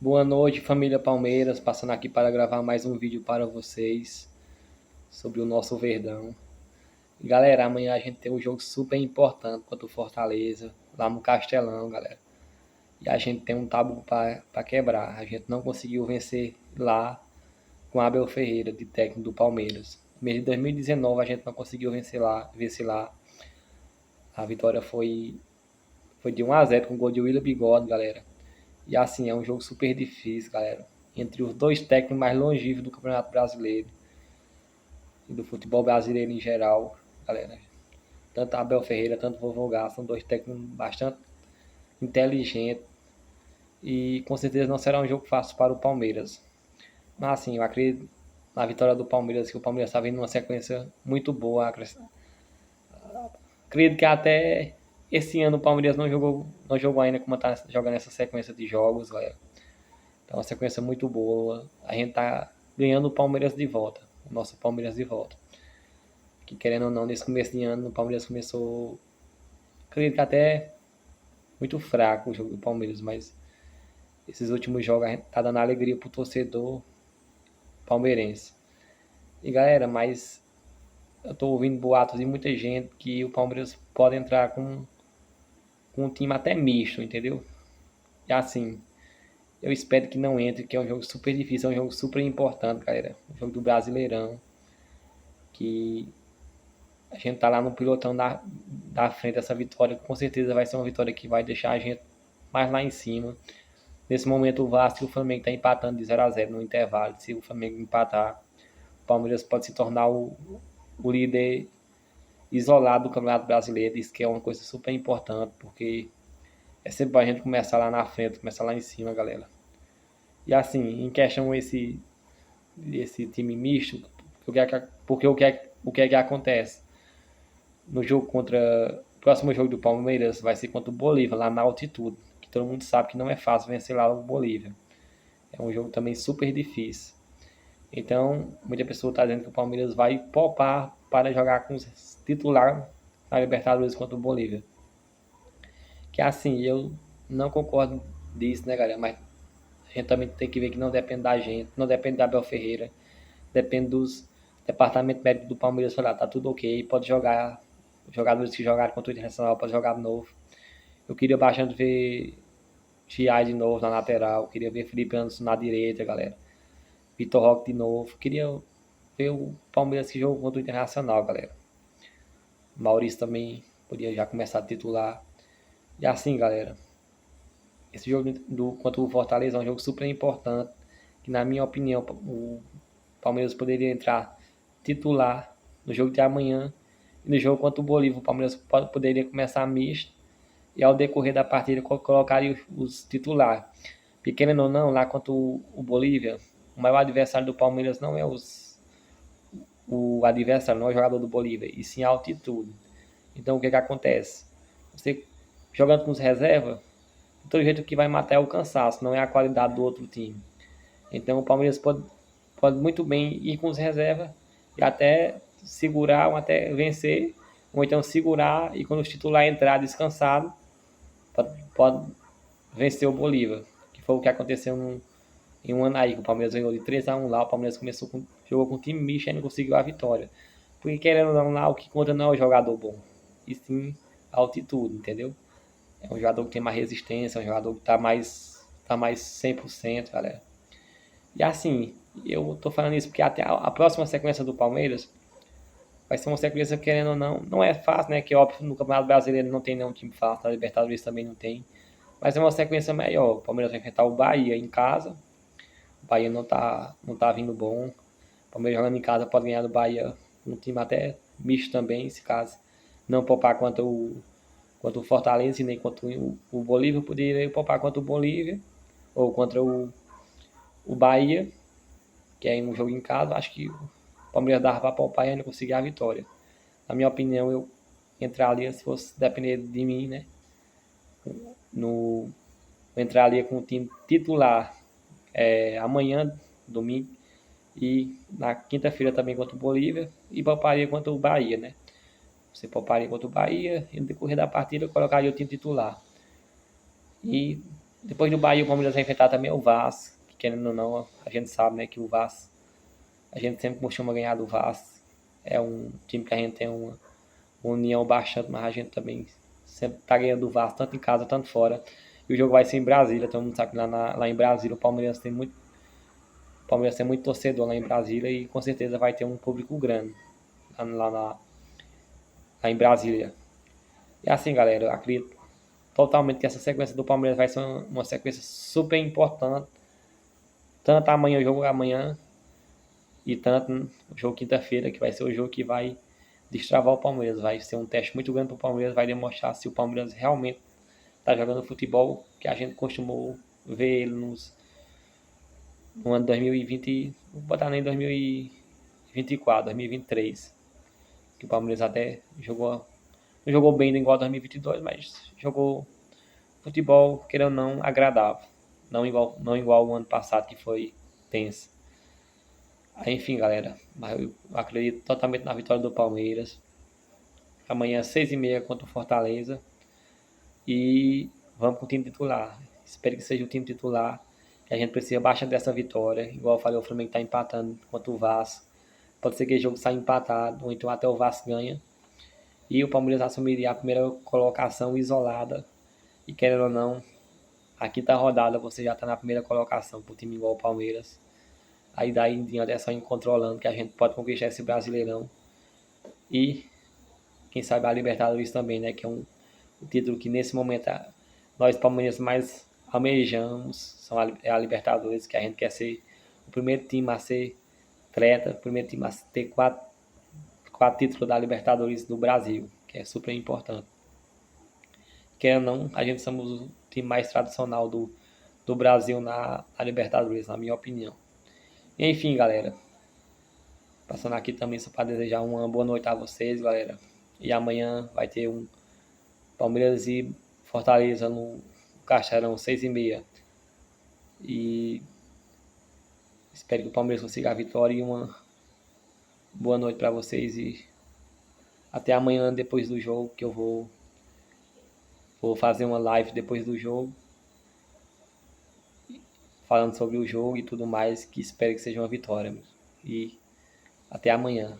Boa noite, família Palmeiras. Passando aqui para gravar mais um vídeo para vocês sobre o nosso Verdão. E, galera, amanhã a gente tem um jogo super importante contra o Fortaleza, lá no Castelão, galera. E a gente tem um tabu para quebrar. A gente não conseguiu vencer lá com Abel Ferreira, de técnico do Palmeiras. No mês de 2019 a gente não conseguiu vencer lá. A vitória foi de 1-0 com o gol de William Bigode, galera. E assim, é um jogo super difícil, galera. Entre os dois técnicos mais longevos do Campeonato Brasileiro e do futebol brasileiro em geral, galera. Tanto Abel Ferreira, tanto Vovô Gás, são dois técnicos bastante inteligentes e com certeza não será um jogo fácil para o Palmeiras. Mas assim, eu acredito na vitória do Palmeiras, que o Palmeiras está vindo numa sequência muito boa. Acredito que até esse ano o Palmeiras não jogou ainda como está jogando essa sequência de jogos, galera. Então, uma sequência muito boa. A gente tá ganhando o Palmeiras de volta. O nosso Palmeiras de volta. Que querendo ou não, nesse começo de ano, o Palmeiras começou, acredito que até muito fraco o jogo do Palmeiras, mas esses últimos jogos a gente tá dando alegria pro torcedor palmeirense. E galera, mas eu tô ouvindo boatos de muita gente que o Palmeiras pode entrar com um time até misto, entendeu? E assim, eu espero que não entre, que é um jogo super difícil, é um jogo super importante, galera. Um jogo do Brasileirão, que a gente tá lá no pilotão da frente dessa vitória. Com certeza vai ser uma vitória que vai deixar a gente mais lá em cima. Nesse momento o Vasco e o Flamengo tá empatando de 0-0 no intervalo. Se o Flamengo empatar, o Palmeiras pode se tornar o líder isolado do Campeonato Brasileiro. Isso que é uma coisa super importante, porque é sempre pra gente começar lá na frente, começar lá em cima, galera. E assim, em questão esse time misto, porque o que é que acontece? No jogo contra. O próximo jogo do Palmeiras vai ser contra o Bolívar, lá na altitude. Que todo mundo sabe que não é fácil vencer lá o Bolívar. É um jogo também super difícil. Então, muita pessoa está dizendo que o Palmeiras vai poupar para jogar com os titular na Libertadores contra o Bolívar. Que assim, eu não concordo disso, né, galera? Mas a gente também tem que ver que não depende da gente, não depende da Abel Ferreira, depende dos departamento médico do Palmeiras falar, tá tudo ok, pode jogar. Os jogadores que jogaram contra o Internacional podem jogar de novo. Eu queria bastante ver Giai de novo na lateral. Queria ver Felipe Anderson na direita, galera. Vitor Roque de novo. Queria ver o Palmeiras que jogou contra o Internacional, galera. Maurício também podia já começar a titular. E assim, galera. Esse jogo contra o Fortaleza é um jogo super importante. Que, na minha opinião, o Palmeiras poderia entrar titular no jogo de amanhã. E no jogo contra o Bolívar, o Palmeiras poderia começar misto e ao decorrer da partida colocaria os titulares. Porque querendo ou não, lá contra o Bolívia, o maior adversário do Palmeiras não é o adversário, não é o jogador do Bolívia, e sim a altitude. Então o que acontece? Você jogando com os reservas, de todo jeito que vai matar é o cansaço, não é a qualidade do outro time. Então o Palmeiras pode muito bem ir com os reservas e até segurar, ou até vencer, ou então segurar e quando os titulares entrar descansado, pode vencer o Bolívar, que foi o que aconteceu em um ano aí, que o Palmeiras ganhou de 3-1 lá, o Palmeiras jogou com o time misto e não conseguiu a vitória. Porque querendo ou não, lá o que conta não é o jogador bom, e sim a altitude, entendeu? É um jogador que tem mais resistência, é um jogador que tá mais 100%, galera. E assim, eu tô falando isso porque até a próxima sequência do Palmeiras vai ser uma sequência, querendo ou não, não é fácil, né? Que óbvio, no Campeonato Brasileiro não tem nenhum time fácil, na Libertadores também não tem. Mas é uma sequência melhor. O Palmeiras vai enfrentar o Bahia em casa. O Bahia não tá vindo bom. O Palmeiras jogando em casa pode ganhar do Bahia. Um time até misto também, se caso não poupar contra o Fortaleza e nem contra o Bolívia. Poderia poupar contra o Bolívia ou contra o Bahia, que é um jogo em casa. Acho que o Palmeiras dava para poupar e ainda conseguir a vitória. Na minha opinião, eu entraria, se fosse depender de mim, né? No, entraria com o time titular amanhã, domingo, e na quinta-feira também contra o Bolívia, e pouparia contra o Bahia, né? Você pouparia contra o Bahia, e no decorrer da partida colocaria o time titular. E Depois do Bahia, o Palmeiras vai enfrentar também o Vasco, que querendo ou não, a gente sabe, né, que o Vasco, a gente sempre costuma ganhar do Vasco. É um time que a gente tem uma união bastante, mas a gente também sempre tá ganhando do Vasco, tanto em casa, tanto fora. E o jogo vai ser em Brasília, todo mundo sabe que lá em Brasília o Palmeiras tem muito torcedor lá em Brasília e com certeza vai ter um público grande lá em Brasília. E assim, galera, eu acredito totalmente que essa sequência do Palmeiras vai ser uma sequência super importante. Tanto amanhã, o jogo amanhã, e tanto o jogo quinta-feira, que vai ser o jogo que vai destravar o Palmeiras. Vai ser um teste muito grande para o Palmeiras, vai demonstrar se o Palmeiras realmente está jogando futebol que a gente costumou ver ele no ano 2020, vou botar nem 2024, 2023, que o Palmeiras até não jogou bem igual 2022, mas jogou futebol, querendo ou não, agradável. Não igual o ano passado, que foi tenso. Enfim, galera, mas eu acredito totalmente na vitória do Palmeiras. Amanhã, 6h30 contra o Fortaleza. E vamos com o time titular. Espero que seja o time titular. Que a gente precisa bastante dessa vitória. Igual eu falei, o Flamengo está empatando contra o Vasco. Pode ser que o jogo saia empatado, ou então até o Vasco ganha. E o Palmeiras assumiria a primeira colocação isolada. E querendo ou não, a quinta rodada você já está na primeira colocação para o time igual o Palmeiras. Aí daí em diante é só ir controlando que a gente pode conquistar esse Brasileirão. E quem sabe a Libertadores também, né? Que é um título que nesse momento nós palmeirenses mais almejamos. É a Libertadores, que a gente quer ser o primeiro time a ser treta, o primeiro time a ter quatro títulos da Libertadores do Brasil, que é super importante. Querendo ou não, a gente somos o time mais tradicional do Brasil na Libertadores, na minha opinião. E, enfim, galera, passando aqui também só para desejar uma boa noite a vocês, galera. E amanhã vai ter um Palmeiras e Fortaleza no Castelão, 6h30. E espero que o Palmeiras consiga a vitória e uma boa noite para vocês. E até amanhã depois do jogo, que eu vou fazer uma live depois do jogo, falando sobre o jogo e tudo mais, que espero que seja uma vitória. E até amanhã.